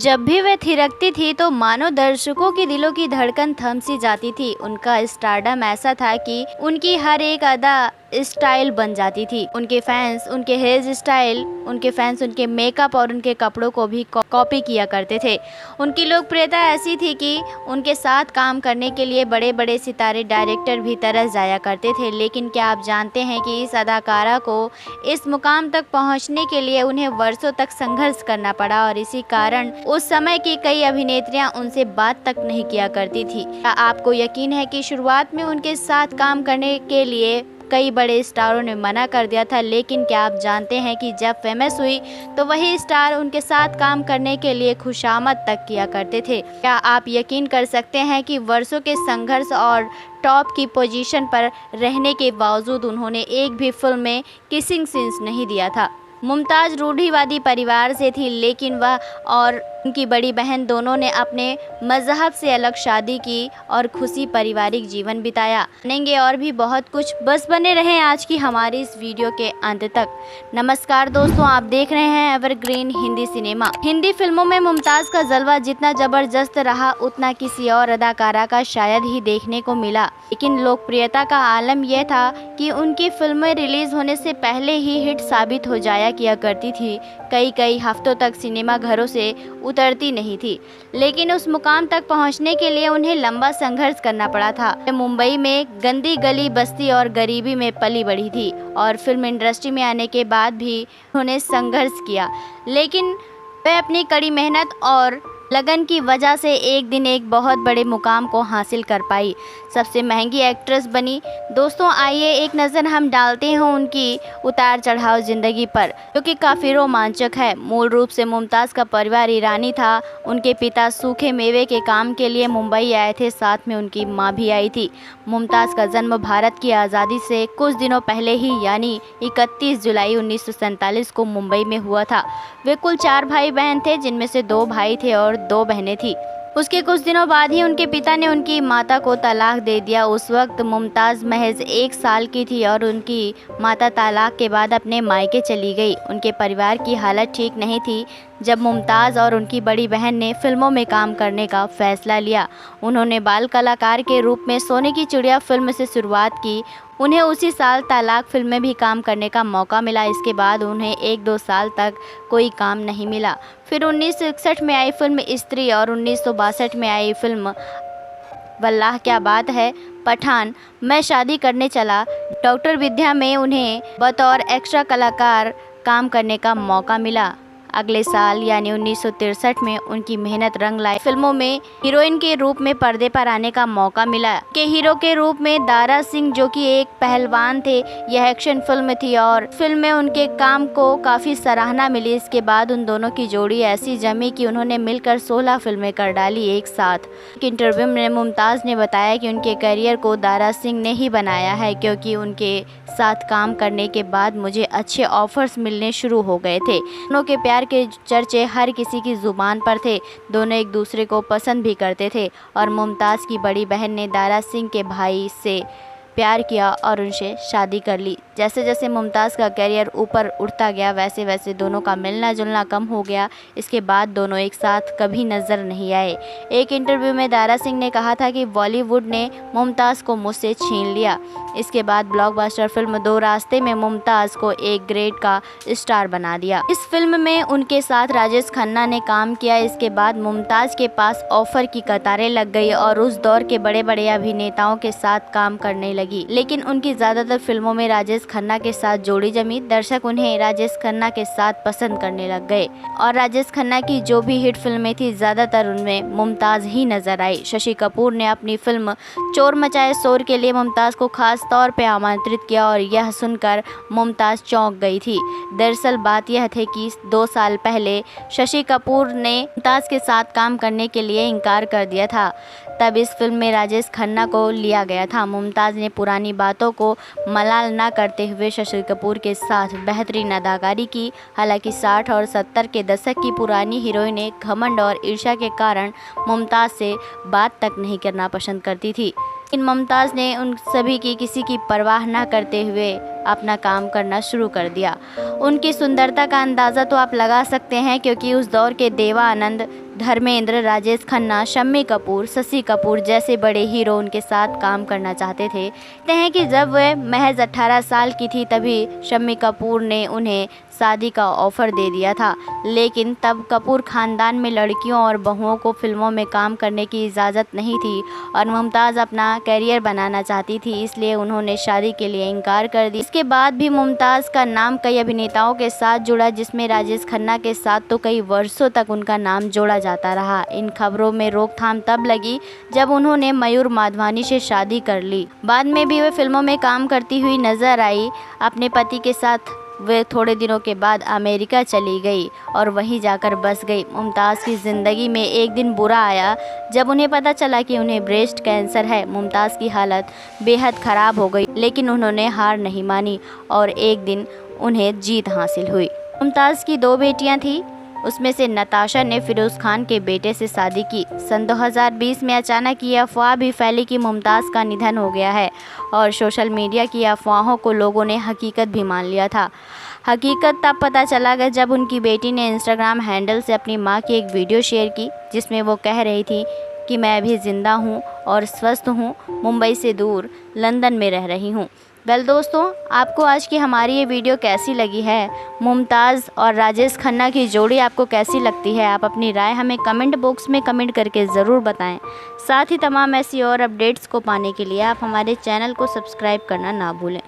जब भी वे थिरकती थी तो मानो दर्शकों की दिलों की धड़कन थम सी जाती थी। उनका स्टारडम ऐसा था कि उनकी हर एक अदा स्टाइल बन जाती थी। उनके फैंस उनके हेयर स्टाइल, उनके फैंस उनके मेकअप और उनके कपड़ों को भी कॉपी किया करते थे। उनकी लोकप्रियता ऐसी थी कि उनके साथ काम करने के लिए बड़े बड़े सितारे डायरेक्टर भी तरस जाया करते थे। लेकिन क्या आप जानते हैं कि इस अदाकारा को इस मुकाम तक पहुंचने के लिए उन्हें वर्षों तक संघर्ष करना पड़ा और इसी कारण उस समय की कई अभिनेत्रियां उनसे बात तक नहीं किया करती थी। क्या आपको यकीन है कि शुरुआत में उनके साथ काम करने के लिए कई बड़े स्टारों ने मना कर दिया था, लेकिन क्या आप जानते हैं कि जब फेमस हुई तो वही स्टार उनके साथ काम करने के लिए खुशामद तक किया करते थे। क्या आप यकीन कर सकते हैं कि वर्षों के संघर्ष और टॉप की पोजीशन पर रहने के बावजूद उन्होंने एक भी फिल्म में किसिंग सीन्स नहीं दिया था। मुमताज़ रूढ़िवादी परिवार से थी, लेकिन वह और उनकी बड़ी बहन दोनों ने अपने मजहब से अलग शादी की और खुशी पारिवारिक जीवन बिताया। जानेंगे और भी बहुत कुछ, बस बने रहें आज की हमारी इस वीडियो के अंत तक। नमस्कार दोस्तों, आप देख रहे हैं एवरग्रीन हिंदी सिनेमा। हिंदी फिल्मों में मुमताज़ का जलवा जितना जबरदस्त रहा उतना किसी और अदाकारा का शायद ही देखने को मिला। लेकिन लोकप्रियता का आलम यह था कि उनकी फिल्में रिलीज होने से पहले ही हिट साबित हो जाया किया करती थी। कई हफ्तों तक सिनेमा घरों से उतरती नहीं थी, लेकिन उस मुकाम तक पहुंचने के लिए उन्हें लंबा संघर्ष करना पड़ा था। मुंबई में गंदी गली बस्ती और गरीबी में पली बढ़ी थी और फिल्म इंडस्ट्री में आने के बाद भी उन्होंने संघर्ष किया, लेकिन वे अपनी कड़ी मेहनत और लगन की वजह से एक दिन एक बहुत बड़े मुकाम को हासिल कर पाई। सबसे महंगी एक्ट्रेस बनी। दोस्तों आइए एक नज़र हम डालते हैं उनकी उतार चढ़ाव ज़िंदगी पर, जो कि काफ़ी रोमांचक है। मूल रूप से मुमताज़ का परिवार ईरानी था। उनके पिता सूखे मेवे के काम के लिए मुंबई आए थे, साथ में उनकी माँ भी आई थी। मुमताज़ का जन्म भारत की आज़ादी से कुछ दिनों पहले ही यानी 31 जुलाई 1947 को मुंबई में हुआ था। वे कुल 4 भाई बहन थे, जिनमें से 2 भाई थे और 2 बहनें थीं। उसके कुछ दिनों बाद ही उनके पिता ने उनकी माता को तलाक दे दिया। उस वक्त मुमताज़ महज 1 साल की थी और उनकी माता तलाक के बाद अपने मायके चली गई। उनके परिवार की हालत ठीक नहीं थी जब मुमताज़ और उनकी बड़ी बहन ने फिल्मों में काम करने का फैसला लिया। उन्होंने बाल कलाकार के रूप में सोने की चिड़िया फिल्म से शुरुआत की। उन्हें उसी साल तलाक फिल्म में भी काम करने का मौका मिला। इसके बाद उन्हें 1-2 साल तक कोई काम नहीं मिला। फिर 1961 में आई फिल्म स्त्री और 1962 में आई फिल्म वल्लाह क्या बात है, पठान, मैं शादी करने चला, डॉक्टर विद्या में उन्हें बतौर एक्स्ट्रा कलाकार काम करने का मौका मिला। अगले साल यानी 1963 में उनकी मेहनत रंग लाई। फिल्मों में हीरोइन के रूप में पर्दे पर आने का मौका मिला। के हीरो के रूप में दारा सिंह, जो कि एक पहलवान थे। यह एक्शन फिल्म थी और फिल्म में उनके काम को काफ़ी सराहना मिली। इसके बाद उन दोनों की जोड़ी ऐसी जमी कि उन्होंने मिलकर 16 फिल्में कर डाली एक साथ। एक इंटरव्यू में मुमताज़ ने बताया कि उनके करियर को दारा सिंह ने ही बनाया है, क्योंकि उनके साथ काम करने के बाद मुझे अच्छे ऑफर्स मिलने शुरू हो गए थे। दोनों के प्यार के चर्चे हर किसी की जुबान पर थे। दोनों एक दूसरे को पसंद भी करते थे और मुमताज़ की बड़ी बहन ने दारा सिंह के भाई से प्यार किया और उनसे शादी कर ली। जैसे जैसे मुमताज़ का करियर ऊपर उठता गया, वैसे वैसे दोनों का मिलना जुलना कम हो गया। इसके बाद दोनों एक साथ कभी नज़र नहीं आए। एक इंटरव्यू में दारा सिंह ने कहा था कि बॉलीवुड ने मुमताज़ को मुझसे छीन लिया। इसके बाद ब्लॉकबस्टर फिल्म 2 रास्ते में मुमताज़ को एक ग्रेड का स्टार बना दिया। इस फिल्म में उनके साथ राजेश खन्ना ने काम किया। इसके बाद मुमताज़ के पास ऑफर की कतारें लग गई और उस दौर के बड़े बड़े अभिनेताओं के साथ काम करने लगी। लेकिन उनकी ज़्यादातर फिल्मों में राजेश खन्ना के साथ जोड़ी जमी। दर्शक उन्हें राजेश खन्ना के साथ पसंद करने लग गए और राजेश खन्ना की जो भी हिट फिल्में थी, ज़्यादातर उनमें मुमताज़ ही नजर आई। शशि कपूर ने अपनी फिल्म चोर मचाए शोर के लिए मुमताज़ को खास तौर पे आमंत्रित किया और यह सुनकर मुमताज़ चौंक गई थी। दरअसल बात यह थी कि 2 साल पहले शशि कपूर ने मुमताज़ के साथ काम करने के लिए इनकार कर दिया था। तब इस फिल्म में राजेश खन्ना को लिया गया था। मुमताज़ ने पुरानी बातों को मलाल न करते हुए शशि कपूर के साथ बेहतरीन अदाकारी की। हालांकि 60 और 70 के दशक की पुरानी हीरोइनें घमंड और ईर्ष्या के कारण मुमताज़ से बात तक नहीं करना पसंद करती थी। लेकिन मुमताज़ ने उन सभी की किसी की परवाह न करते हुए अपना काम करना शुरू कर दिया। उनकी सुंदरता का अंदाज़ा तो आप लगा सकते हैं, क्योंकि उस दौर के देवा आनंद, धर्मेंद्र, राजेश खन्ना, शम्मी कपूर, शशि कपूर जैसे बड़े हीरो उनके साथ काम करना चाहते थे। कहते हैं कि जब वह महज 18 साल की थी तभी शम्मी कपूर ने उन्हें शादी का ऑफ़र दे दिया था, लेकिन तब कपूर ख़ानदान में लड़कियों और बहुओं को फिल्मों में काम करने की इजाज़त नहीं थी और मुमताज़ अपना करियर बनाना चाहती थी, इसलिए उन्होंने शादी के लिए इनकार कर दिया। इसके बाद भी मुमताज़ का नाम कई अभिनेताओं के साथ जुड़ा, जिसमें राजेश खन्ना के साथ तो कई वर्षों तक उनका नाम जोड़ा जाता रहा। इन खबरों में रोकथाम तब लगी जब उन्होंने मयूर माधवानी से शादी कर ली। बाद में भी वे फिल्मों में काम करती हुई नजर आई। अपने पति के साथ वे थोड़े दिनों के बाद अमेरिका चली गई और वहीं जाकर बस गई। मुमताज़ की ज़िंदगी में एक दिन बुरा आया जब उन्हें पता चला कि उन्हें ब्रेस्ट कैंसर है। मुमताज़ की हालत बेहद ख़राब हो गई, लेकिन उन्होंने हार नहीं मानी और एक दिन उन्हें जीत हासिल हुई। मुमताज़ की 2 बेटियां थीं, उसमें से नताशा ने फिरोज़ खान के बेटे से शादी की। सन 2020 में अचानक ये अफवाह भी फैली कि मुमताज़ का निधन हो गया है और सोशल मीडिया की अफवाहों को लोगों ने हकीकत भी मान लिया था। हकीकत तब पता चला कि जब उनकी बेटी ने इंस्टाग्राम हैंडल से अपनी मां की एक वीडियो शेयर की, जिसमें वो कह रही थी कि मैं अभी ज़िंदा हूँ और स्वस्थ हूँ, मुंबई से दूर लंदन में रह रही हूँ। दोस्तों, आपको आज की हमारी ये वीडियो कैसी लगी है? मुमताज़ और राजेश खन्ना की जोड़ी आपको कैसी लगती है? आप अपनी राय हमें कमेंट बॉक्स में कमेंट करके ज़रूर बताएं। साथ ही तमाम ऐसी और अपडेट्स को पाने के लिए आप हमारे चैनल को सब्सक्राइब करना ना भूलें।